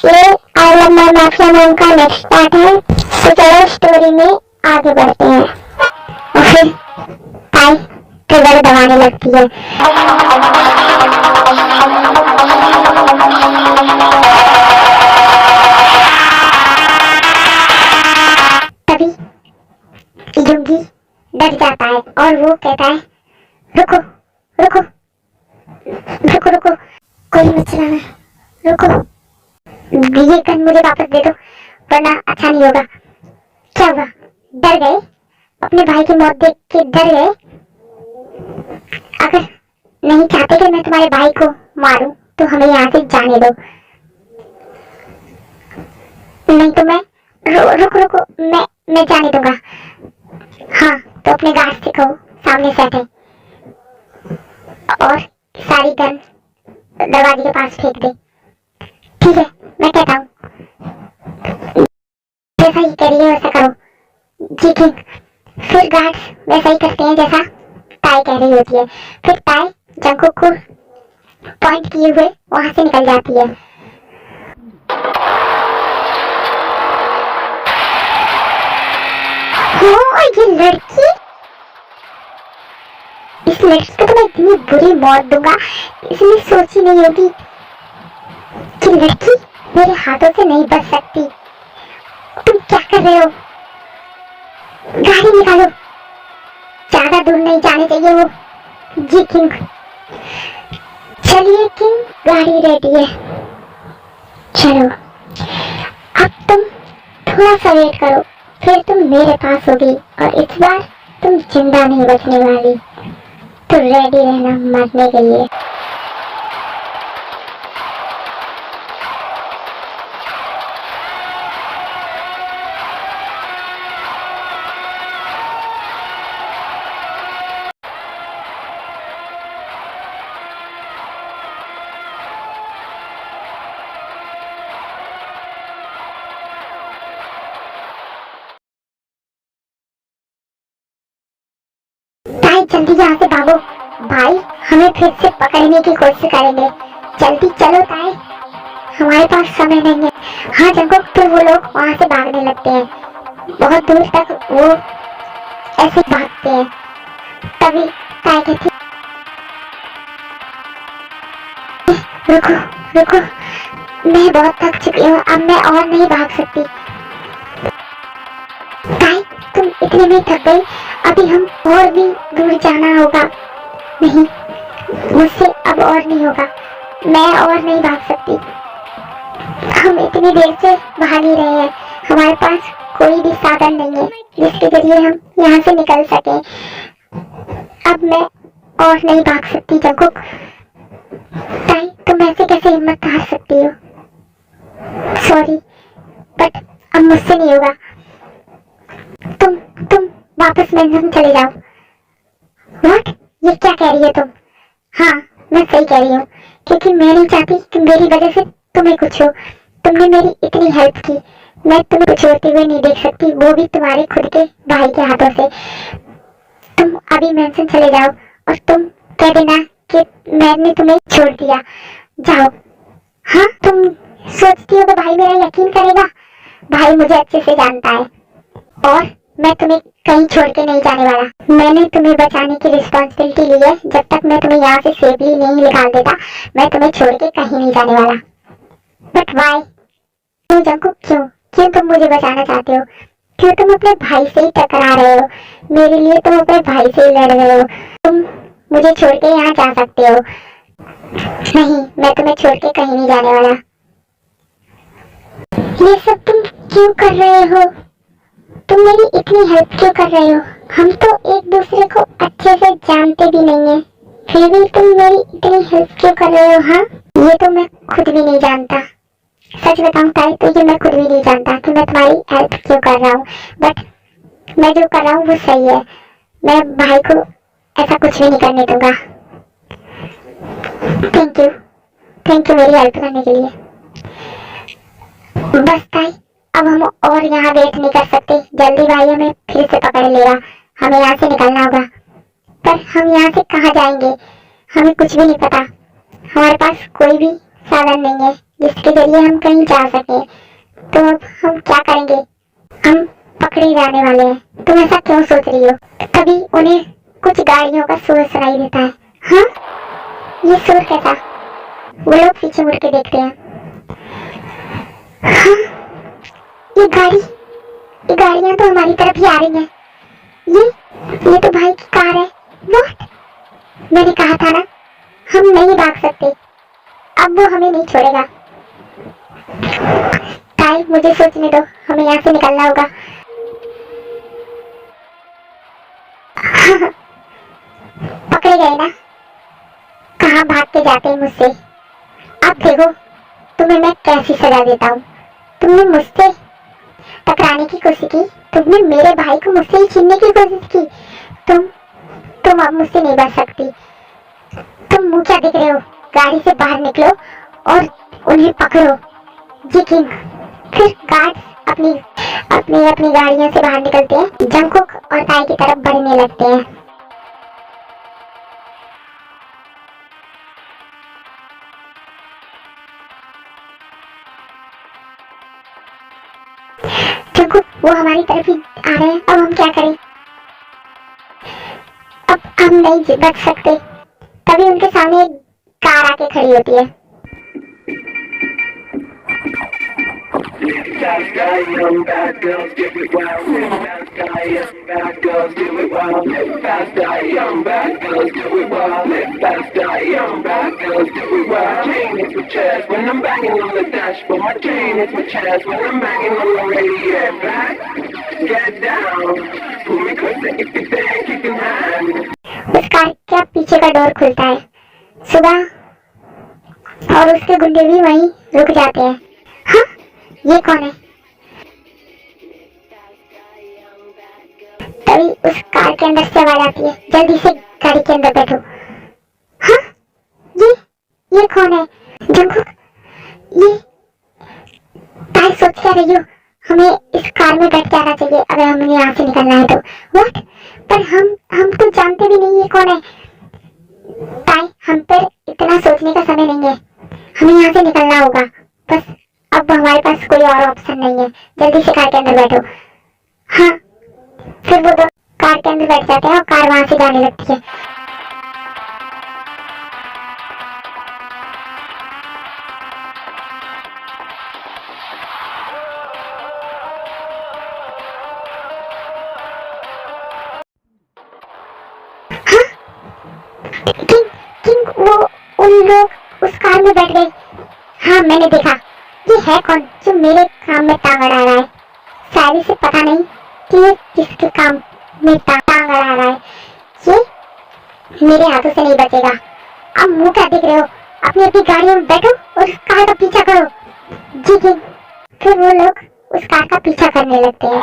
ये आइलैंड में माफिया नाम का नेक्स्ट पार्ट है। तो चलो स्टोरी में आगे बढ़ते हैं। और फिर ताई ट्रिगर दबाने लगती है। तभी युगी डर जाता है और वो कहता है रुको रुको रुको रुको, कोई मत चलाना, रुको, ये गन मुझे वापस दे दो वरना अच्छा नहीं होगा। क्या हुआ, डर गए? अपने भाई की मौत देख के डर गए? अगर नहीं चाहते कि मैं तुम्हारे भाई को मारूं तो हमें यहाँ से जाने दो, नहीं तो मैं रुको रुको, मैं जाने दूंगा। हाँ तो अपने गार्ड से कहो सामने सेट है और सारी गन दरवाजे के पास फेंक दे। ठीक है मैं कहता हूँ, जैसा ही कह रही है वैसा करो। जी ठीक। फिर गार्ड्स वैसा ही करते हैं जैसा ताई कह रही होती है। फिर ताई जंगकुक को पॉइंट किए हुए वहां से निकल जाती है। ये लड़की, इस लड़की को तो मैं इतनी बुरी मौत दूंगा इसने सोची नहीं होगी कि लड़की मेरे हाथों से नहीं बच सकती। तुम क्या कर रहे हो? गाड़ी निकालो, ज्यादा दूर नहीं जाने चाहिए वो। जी किंग। चलिए किंग, गाड़ी रेडी है, चलो अब तुम थोड़ा सा वेट करो फिर तुम मेरे पास होगी और इस बार तुम जिंदा नहीं बचने वाली, तो रेडी रहना मरने के लिए। भाई जल्दी यहाँ से भागो, भाई हमें फिर से पकड़ने की कोशिश करेंगे, जल्दी चलो ताई, हमारे पास समय नहीं है। हाँ जंगकुक, फिर वो लोग वहाँ से भागने लगते हैं, बहुत दूर तक वो ऐसे भागते हैं। तभी ताई कहती रुको रुको, मैं बहुत थक चुकी हूँ, अब मैं और नहीं भाग सकती। ताई तुम इतने में थक गई, अभी हम और भी दूर जाना होगा। नहीं मुझसे अब और नहीं होगा, मैं और नहीं भाग सकती, हम इतनी देर से भाग ही रहे हैं, हमारे पास कोई भी साधन नहीं है जिसके जरिए हम यहाँ से निकल सके। अब मैं और नहीं भाग सकती जंगकुक। ताई तुम ऐसे कैसे हिम्मत हार सकती हो? सॉरी बट अब मुझसे नहीं होगा, तुम वापस मेंशन चले जाओ। व्हाट, ये क्या कह रही है तुम? हाँ मैं सही कह रही हूँ, क्योंकि मैं नहीं चाहती कि मेरी वजह से तुम्हें कुछ हो। तुमने मेरी इतनी हेल्प की, मैं तुम्हें कुछ होते हुए नहीं देख सकती, वो भी तुम्हारे खुद के भाई के हाथों से। तुम अभी मेंशन चले जाओ और तुम कह देना कि मैंने तुम्हें छोड़ दिया, जाओ। हाँ तुम सोचती हो कि भाई मेरा यकीन करेगा? भाई मुझे अच्छे से जानता है और मैं तुम्हें कहीं छोड़ के नहीं जाने वाला। मैंने तुम्हें बचाने की रिस्पॉन्सिबिलिटी ली है, जब तक मैं तुम्हें यहाँ से सेफली नहीं निकाल देता मैं तुम्हें छोड़ के कहीं नहीं जाने वाला। But why? क्यों जंगकुक, क्यों क्यों तुम मुझे बचाना चाहते हो? क्यों तुम अपने भाई से ही टकरा रहे हो? मेरे लिए तुम अपने भाई से ही लड़ रहे हो। तुम मुझे छोड़ के यहाँ जा सकते हो, नहीं मैं तुम्हें छोड़ के कहीं नहीं जाने वाला। ये सब तुम क्यों कर रहे हो? तुम मेरी इतनी हेल्प क्यों कर रहे हो? हम तो एक दूसरे को अच्छे से जानते भी नहीं है, फिर भी तुम मेरी इतनी हेल्प क्यों कर रहे हो? हाँ ये तो मैं खुद भी नहीं जानता, सच बताऊं ताई तो ये मैं खुद भी नहीं जानता कि मैं तुम्हारी हेल्प क्यों कर रहा हूँ, बट मैं जो कर रहा हूँ वो सही है। मैं भाई को ऐसा कुछ भी नहीं करने दूंगा। थैंक यू मेरी हेल्प करने के लिए। बस ताई अब हम और यहाँ वेट नहीं कर सकते, जल्दी भाई हमें फिर से पकड़ लेगा, हमें यहाँ से निकलना होगा। पर हम यहाँ से कहाँ जाएंगे? हमें कुछ भी नहीं पता, हमारे पास कोई भी साधन नहीं है जिसके जरिए हम कहीं जा सके। तो अब हम क्या करेंगे? हम पकड़े जाने वाले हैं। तुम ऐसा क्यों सोच रही हो? तभी उन्हें कुछ गाड़ियों का शोर सुनाई देता है। हाँ, ये शोर कैसा? वो लोग पीछे मुड़ के देखते हैं। हाँ, ये गाड़ियां तो हमारी तरफ ही आ रही हैं। ये तो भाई की कार है। What? मैंने कहा था ना, हम नहीं भाग सकते। अब वो हमें नहीं छोड़ेगा। ताई, मुझे सोचने दो, हमें यहाँ से निकलना होगा। पकड़े गए ना? कहाँ भाग के जाते हैं मुझसे? अब देखो, तुम्हें मैं कैसी सजा देता हूँ। तुमने मुझसे टकराने की कोशिश की, तुमने मेरे भाई को मुझसे ही छीनने की कोशिश की। तुम अब मुझसे नहीं बच सकती। तुम मुँह क्या देख रहे हो? गाड़ी से बाहर निकलो और उन्हें पकड़ो। जी किंग। फिर गार्ड्स अपनी अपनी अपनी गाड़ियों से बाहर निकलते हैं, जंगकुक और ताई की तरफ बढ़ने लगते हैं। जंगकुक, वो हमारी तरफ ही आ रहे हैं। अब हम क्या करें? अब हम नहीं बच सकते। तभी उनके सामने एक कार आके खड़ी होती है। Bad guy, young bad girls, give it wild. Bad guy, young bad girls, do it wild. Bad guy, young bad girls, do it wild. Bad guy, young bad girls, do it wild. Chain hits my chest when I'm banging on the dashboard. My chain hits my chest when I'm banging on the radio. Back, get down. Pull me closer if you think you can hang. उस car का पीछे का door खुलता है। सुबह और उसके गुंडे भी वहीं रुक जाते हैं। हाँ, ये कौन है? तभी उस कार के अंदर से आवाज आती है, जल्दी से गाड़ी के अंदर बैठो। हाँ, ये कौन है? जंगकुक, ये ताई सोच क्या रही हो? हमें इस कार में बैठ जाना चाहिए अगर हमें यहाँ से निकलना है तो। व्हाट? पर हम तो जानते भी नहीं ये कौन है। ताई, हम पर इतना सोचने का समय नहीं है। हमें यहाँ से निकलना होगा। बस अब हमारे पास कोई और ऑप्शन नहीं है। जल्दी से कार के अंदर बैठो। हाँ, फिर वो दो कार के अंदर बैठ जाते हैं और कार वहां से जाने लगती है। हाँ, किंग, वो उन लोग उस कार में बैठ गए। हाँ, मैंने देखा। ये है कौन जो मेरे काम में टांग अड़ा रहा है? शायद इसे पता नहीं कि ये किसके काम में टांग अड़ा रहा है। ये मेरे हाथों से नहीं बचेगा। अब मुंह क्या देख रहे हो? अपनी अपनी गाड़ियों में बैठो और उस कार का पीछा करो। जी जी। फिर वो लोग उस कार का पीछा करने लगते हैं।